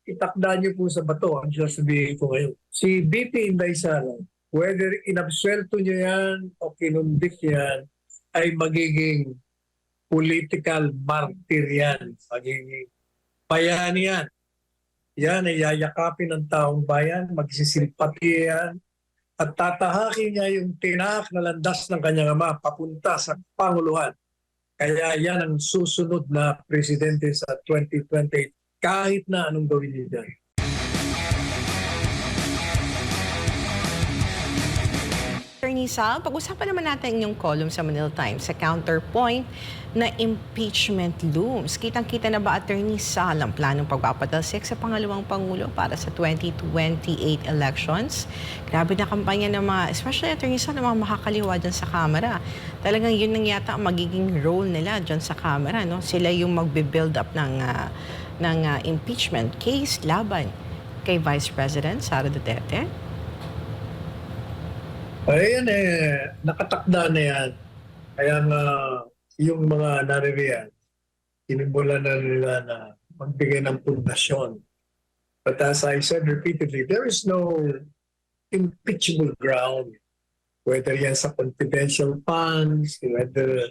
itakda niyo po sa bato ang sasabihin ko ngayon. Si BP Inday Sara, whether inabsuelto niyo yan o kinundik yan, ay magiging political martyr yan. Magiging bayani yan. Yan ay yayakapin ng taong bayan, magsisimpati yan, at tatahakin niya yung tinahak na landas ng kanyang ama papunta sa Panguluhan. Kaya yan ang susunod na presidente sa 2028 kahit na anong gawin niya dyan. Attorney Sal, pag-usapan naman natin yung column sa Manila Times sa counterpoint na impeachment looms. Kitang-kita na ba, Attorney Sal, ang planong pagpapatalsik sa pangalawang Pangulo para sa 2028 elections? Grabe na kampanya ng mga, especially Attorney Sal, ng mga makakaliwa dyan sa Kamara. Talagang yun nang yata ang magiging role nila dyan sa Kamara. No? Sila yung magbe-build up ng impeachment case laban kay Vice President Sara Duterte. Ayan nakatakda na yan. Kaya nga yung mga naririyan, sinimbola na nila na magbigay ng pundasyon. But as I said repeatedly, there is no impeachable ground. Whether yan sa confidential funds, whether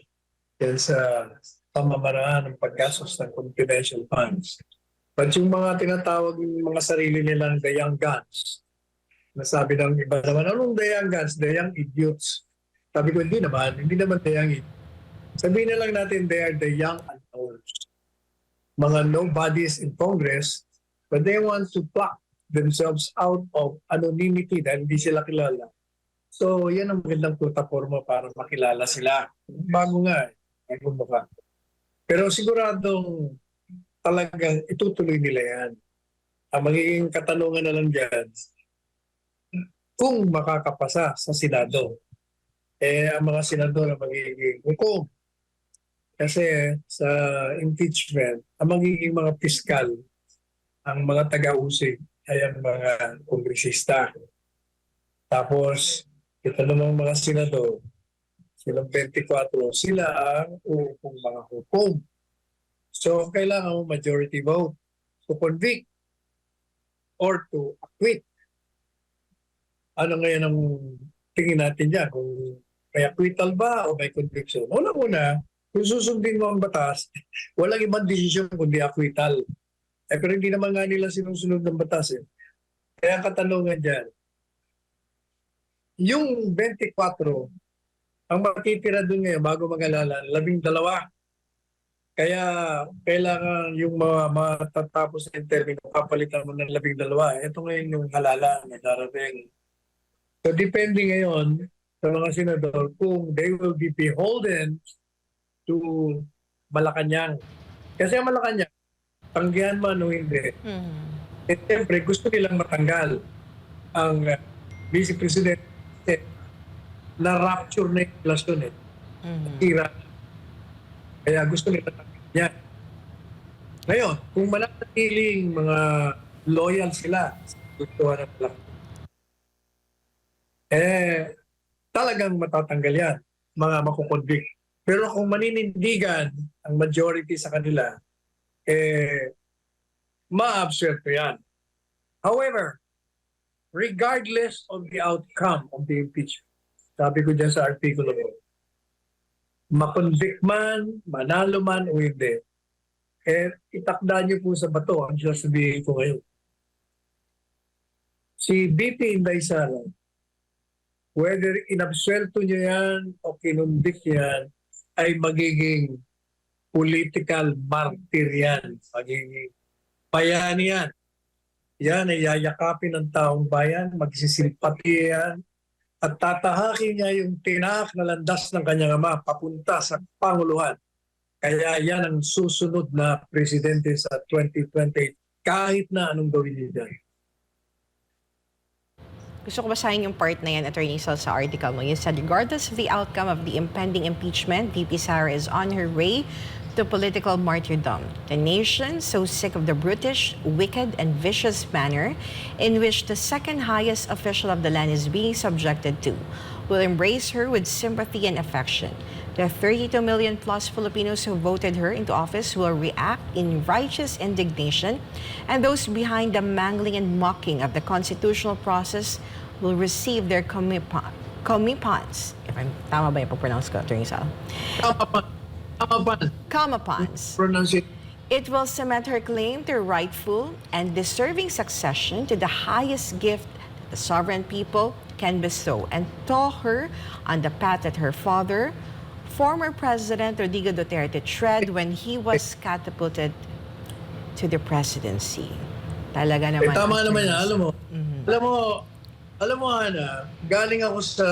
yan sa pamamaraan ng paggastos ng confidential funds. But yung mga tinatawag yung mga sarili nilang the young guns, nasabi ng iba naman, anong the young guns? The young idiots. Sabi ko, hindi naman the young idiots. Sabihin na lang natin, they are the young unknowns. Mga nobodies in Congress, but they want to pluck themselves out of anonymity dahil hindi sila kilala. So, yan ang magandang plataforma para makilala sila. Bago nga, bagong mukha. Pero siguradong talagang itutuloy nila yan. Ang magiging katanungan na lang dyan, kung makakapasa sa Senado, ang mga senador ang magiging hukom. Kasi sa impeachment, ang magiging mga piskal, ang mga taga-usig ay ang mga kongresista. Tapos, ito namang mga senador, silang 24, sila ang uupong mga hukom. So, kailangan mo majority vote to convict or to acquit. Ano ngayon ang tingin natin dyan? Kung may acquittal ba o may conviction? Una-una, kung susundin mo ang batas, walang ibang desisyon kundi acquittal. Pero hindi naman nga nila sinusunod ng batas. Kaya ang katanungan dyan, yung 24, ang matitira doon ngayon bago mag-alala, 12. Kaya kailangan yung mga matatapos na termino, kapalitan mo ng 12. Ito ngayon yung halala na darating. So depende ngayon sa mga senador kung they will be beholden to Malacanang. Kasi ang Malacanang, tanggihan man o hindi, siyempre gusto nilang matanggal ang Vice President na rapture na yung relasyon Tira. Kaya gusto nila tanggal niya. Ngayon, kung manatiling mga loyal sila sa gustuhan ng Malacanang, talagang matatanggal yan, mga makukonvict. Pero kung maninindigan ang majority sa kanila, ma-absuelto yan. However, regardless of the outcome of the impeachment, sabi ko dyan sa artikulo ko, makonvict man, manalo man o hindi, itakda niyo po sa bato ang sasabihin ko ngayon. Si BP Inday Sara, whether inabsuelto niyo yan o kinundik yan, ay magiging political martyr yan. Magiging bayani yan. Yan ay yayakapin ng taong bayan, magsisimpati yan, at tatahakin niya yung tinahak na landas ng kanyang ama papunta sa Panguluhan. Kaya yan ang susunod na presidente sa 2028 kahit na anong gawin niya dyan. Gusto ko basahin yung part na yan, Attorney Sal, sa article mo. You said, regardless of the outcome of the impending impeachment, VP Sara is on her way to political martyrdom. The nation, so sick of the brutish, wicked, and vicious manner in which the second highest official of the land is being subjected to, will embrace her with sympathy and affection. The 32 million plus Filipinos who voted her into office will react in righteous indignation, and those behind the mangling and mocking of the constitutional process will receive their comeuppance. If I'm tama ba yung pag-pronounce ko, Attorney Sal? Tama ba? Comeuppance. Pronounce it. It will cement her claim to rightful and deserving succession to the highest gift the sovereign people can bestow, and tow her on the path that her father, former President Rodrigo Duterte, tread when he was catapulted to the presidency. Talaga naman. Tama naman yan, alam mo. Mhm. Alam mo, Ana, galing ako sa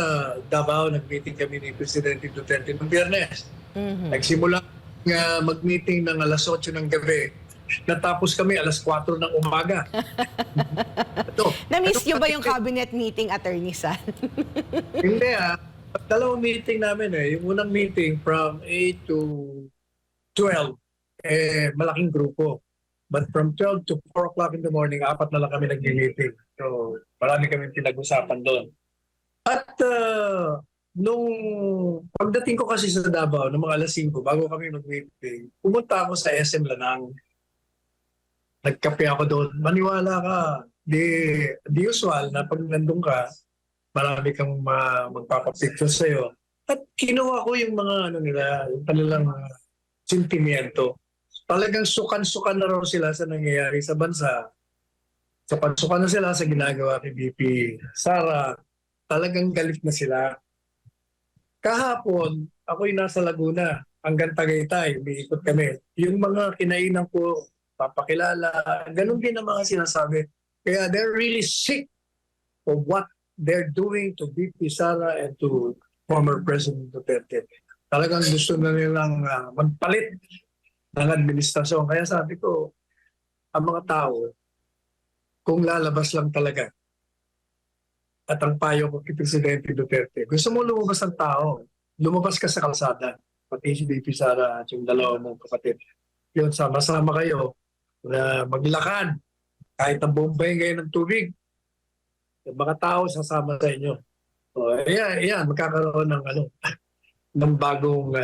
Davao, nag-meeting kami ni Presidente Duterte noong Biyernes. Nagsimula nga mag-meeting ng alas 8 ng gabi. Natapos kami alas 4 ng umaga. Na-miss niyo ba yung cabinet meeting, Attorney Sal? Hindi dalawang meeting namin Yung unang meeting from 8 to 12, malaking grupo. But from 12 to 4 o'clock in the morning, 4 na lang kami nag-meeting. So, marami kami pinag-usapan doon. At nung pagdating ko kasi sa Davao, ng mga alas 5, bago kami mag-meeting, pumunta ako sa SM Lanang. Nagkape ako doon. Maniwala ka, di usual na pag nandun ka, marami kang magpapapicture sa'yo. At kinuha ko yung mga yung kanilang sentimiento. Talagang sukan-sukan na raw sila sa nangyayari sa bansa. Sukan-sukan na sila sa ginagawa kay VP Sara. Talagang galit na sila. Kahapon, ako'y nasa Laguna, hanggang Tagaytay, umiikot kami. Yung mga kinainan ko, papakilala, ganun din ang mga sinasabi. Kaya they're really sick of what they're doing to VP Sara and to former President Duterte. Talagang gusto na nilang magpalit ng administrasyon. Kaya sabi ko, ang mga tao, kung lalabas lang talaga, at ang payo ko kay Presidente Duterte, gusto mo lumabas ang tao, lumabas ka sa kalsada, pati si VP Sara at yung dalawa mong kapatid. Yun, sama-sama kayo na maglakad, kahit ang Bombay ngayon ng tubig, yung mga tao sasama sa inyo. So, ayan, magkakaroon ng, ng bagong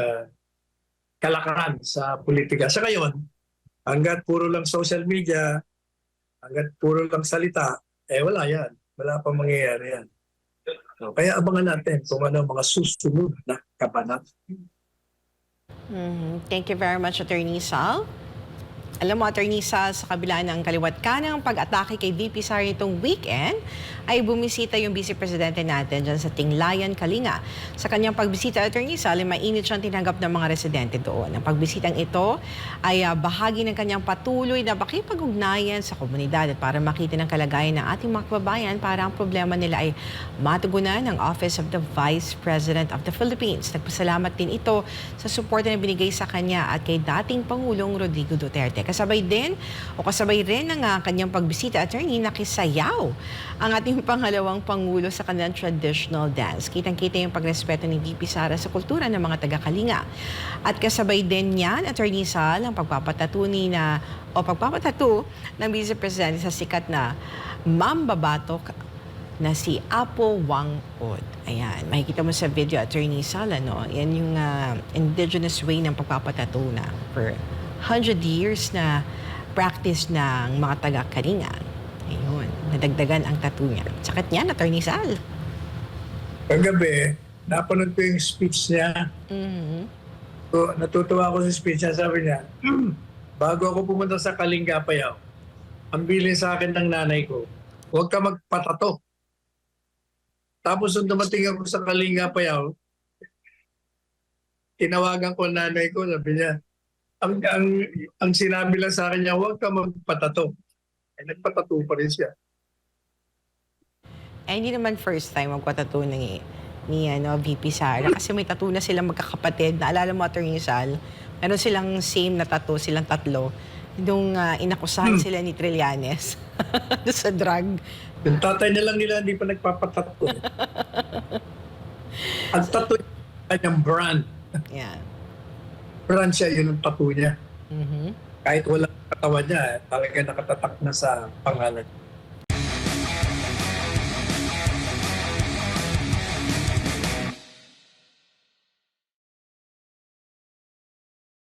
kalakaran sa politika. Sa ngayon, hanggat puro lang social media, hanggat puro lang salita, wala yan. Wala pang mangyayari yan. So, kaya abangan natin kung ano mga susunod na kabanat. Thank you very much, Attorney Sal. Alam mo, Attorney Sal, sa kabila ng kaliwat kanang pag-atake kay VP Sara nitong weekend, ay bumisita yung Vice Presidente natin dyan sa Tinglayan, Kalinga. Sa kanyang pagbisita, Attorney Sal, ay mainit siyang tinanggap ng mga residente doon. Ang pagbisitang ito ay bahagi ng kanyang patuloy na pakipag-ugnayan sa komunidad at para makita ng kalagayan ng ating mga kababayan para ang problema nila ay matugunan ng Office of the Vice President of the Philippines. Nagpasalamat din ito sa suporta na binigay sa kanya at kay dating Pangulong Rodrigo Duterte. Kasabay rin ng kanyang pagbisita, Attorney, nakisayaw ang ating pangalawang Pangulo sa kanilang traditional dance. Kitang-kita yung pagrespeto ni VP Sara sa kultura ng mga taga-Kalinga. At kasabay din yan, Attorney Sal, ang pagpapatato ng Vice President sa sikat na mambabatok na si Apo Wang Od. Ayan, makikita mo sa video, Attorney Sal, yan yung indigenous way ng pagpapatato na for 100 years na practice ng mga taga-Kalinga. Ayun, nadagdagan ang tattoo niya. Sakit niya, Attorney Sal. Kagabi, napanood ko yung speech niya. So, natutuwa ako sa speech niya. Sabi niya, bago ako pumunta sa Kalinga Apayao, ang bilin sa akin ng nanay ko, huwag ka magpatato. Tapos nung dumating ako sa Kalinga Apayao, tinawagan ko ang nanay ko, sabi niya, ang sinabi lang sa akin niya, huwag ka magpatato. Nagpatato pa rin siya. Hindi naman first time magpatato ni VP Sara kasi may tattoo na silang magkakapatid. Naalala mo, Attorney Sal, meron silang same na tattoo, silang tatlo. Nung inakusahan sila ni Trillanes sa drug. Yung tatay na lang nila hindi pa nagpapatato. Ang tattoo kanyang brand. Yeah. Francia, yun ang tattoo niya. Mhm. Kahit walang katawan niya, talaga nakatatak na sa pangalan.